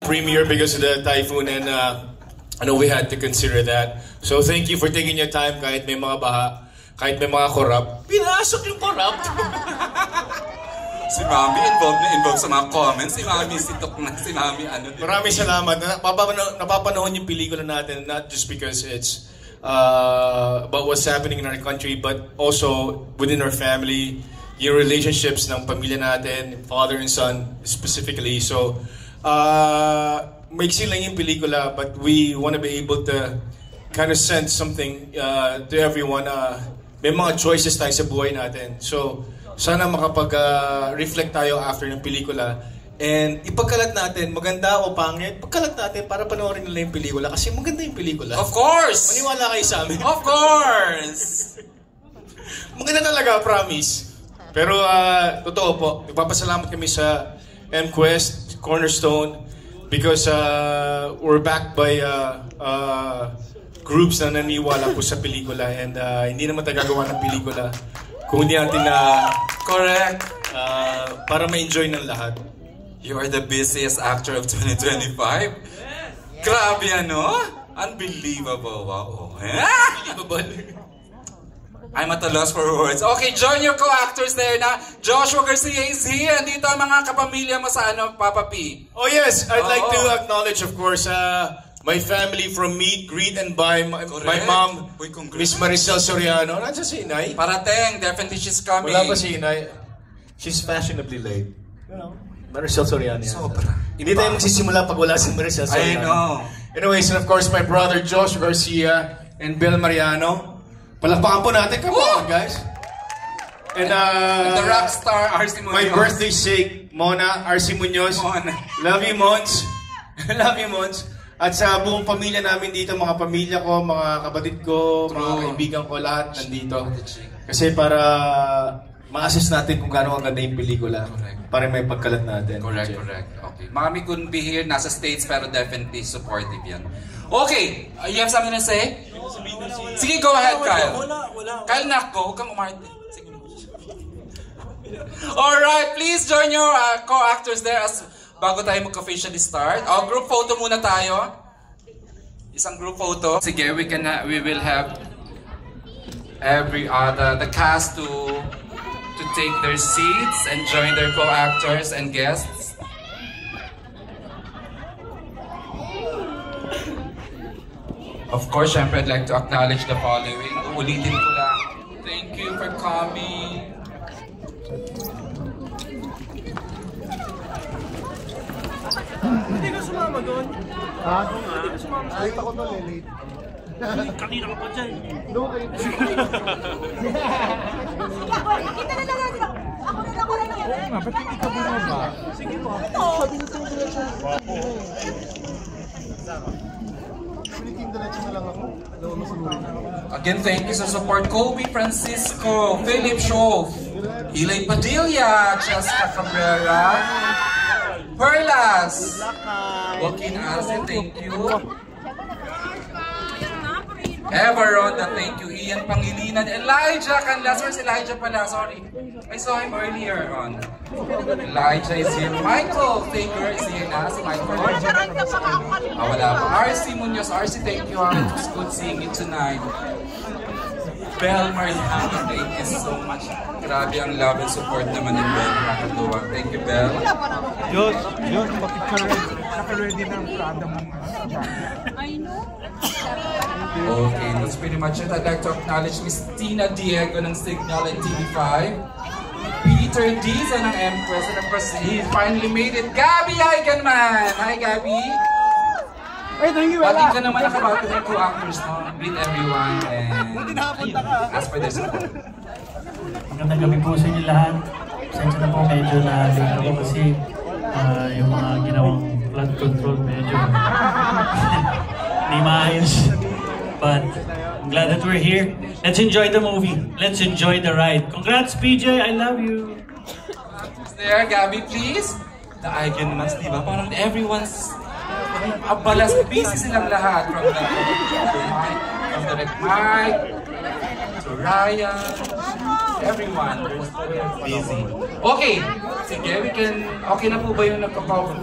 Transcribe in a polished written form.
premiere because of the typhoon, and I know we had to consider that. So thank you for taking your time kahit may mga baha, kahit may mga korap. Pinasok yung korap! Si Mami involved sa mga comments. Si Mami sitok na. Si Mami ano. Maraming salamat. Napapanahon yung pelikula natin, not just because it's about what's happening in our country, but also within our family, yung relationships ng pamilya natin, father and son specifically. So, maiksi lang yung pelikula, but we want to be able to kind of send something to everyone. May mga choices tayo sa buhay natin. So, sana makapag-reflect tayo after ng pelikula. And ipagkalat natin, maganda o pangit, pagkalat natin para panoorin nila yung pelikula. Kasi maganda yung pelikula. Of course! Maniwala kayo sa amin. Of course! Maganda talaga, promise. Pero totoo po, nagpapasalamat kami sa MQuest, Cornerstone, because we're backed by groups na naniwala po sa pelikula, and hindi naman tayo gagawa ng pelikula kung hindi natin correct para ma-enjoy ng lahat. You are the busiest actor of 2025? Grabe ano? Unbelievable. Wow. Unbelievable. I'm at a loss for words. Okay, join your co-actors there na. Joshua Garcia is here. Andito ang mga kapamilya mo sa Papa P. Oh yes, I'd like to acknowledge, of course, my family from Meet, Greet, and Buy. My mom, Miss Maricel Soriano. Nandiyan si Inay? Parating, definitely she's coming. Wala pa si Inay. She's fashionably late. You know, Maricel Soriano. Sobra. Hindi tayo magsisimula pag wala si Maricel Soriano. I know. Anyways, and of course, my brother Josh Garcia and Bill Mariano. Palakpakan po natin. Come on, guys. And the rock star, RC Munoz. My birthday sake, Mona, RC Munoz. Mona. Love you, Mons. Love you, Mons. At sa buong pamilya namin dito, mga pamilya ko, mga kapatid ko, mga kaibigan ko, lahat nandito. Kasi para ma-assess natin kung gaano ang ganda yung pelikula. Correct. Para may pagkalat natin. Correct. Okay. Mami couldn't be here, nasa States, pero definitely supportive yan. Okay, you have something to say? Sige, go ahead, Kyle. Kyle, nako, huwag kang umarte. Sige. Alright, please join your co-actors there as bago tayo mag-officially start. Group photo muna tayo. Isang group photo. Sige, we will have the cast to take their seats and join their co-actors and guests. Of course, syempre, I'd like to acknowledge the following. Ulitin ko lang. Thank you for coming. Hindi ka sumama doon. Ha? Hindi ka sumama sa Late ako doon, late. kanina ka pa dyan. No, kayo. Kita na lang natin. Ako na lang yan. Ba't hindi ka bumaba? Sige mo. Sabi nito yung diretso. Piniking diretso na lang ako. Again, thank you sa support. Kobe Francisco, Philip Schof, Ilay Padilla, Jessica Cabrera, Perlas, Joaquin Arce, thank you. Everonda, thank you. Ian Pangilinan, Elijah Canlas. Where's Elijah pala? Sorry. I saw him earlier on. Elijah is here. Michael Faker is here na. Si Michael. Wala pa. RC Munoz. RC, thank you. It was good seeing you tonight. Bel Mariano, thank you so much. Grabe ang love and support naman ng Bel. Nakatuwa. Thank you, Bel. Diyos, naka-ready na ang Prada mo. I know. Okay, that's pretty much it. I'd like to acknowledge Miss Tina Diego ng Signal and TV5. Peter Diza ng Empress. And of course, he finally made it. Gabby Eigenman! Hi, Gabby! Ay, thank you, Pati ka naman nakabato ng co-actors, no? Greet everyone and ask for their support. Magandang gabi po sa inyo lahat. Sensya na po medyo na late ako kasi yung mga ginawang flood control medyo hindi maayos. But I'm glad that we're here. Let's enjoy the movie. Let's enjoy the ride. Congrats, PJ! I love you! There, Gabby, please. The Eigenmans, di ba? Parang everyone's abalas, busy silang lahat. From the Direct Mike, to Ryan, everyone was busy. Okay, sige, okay na po ba yung nagkakaw?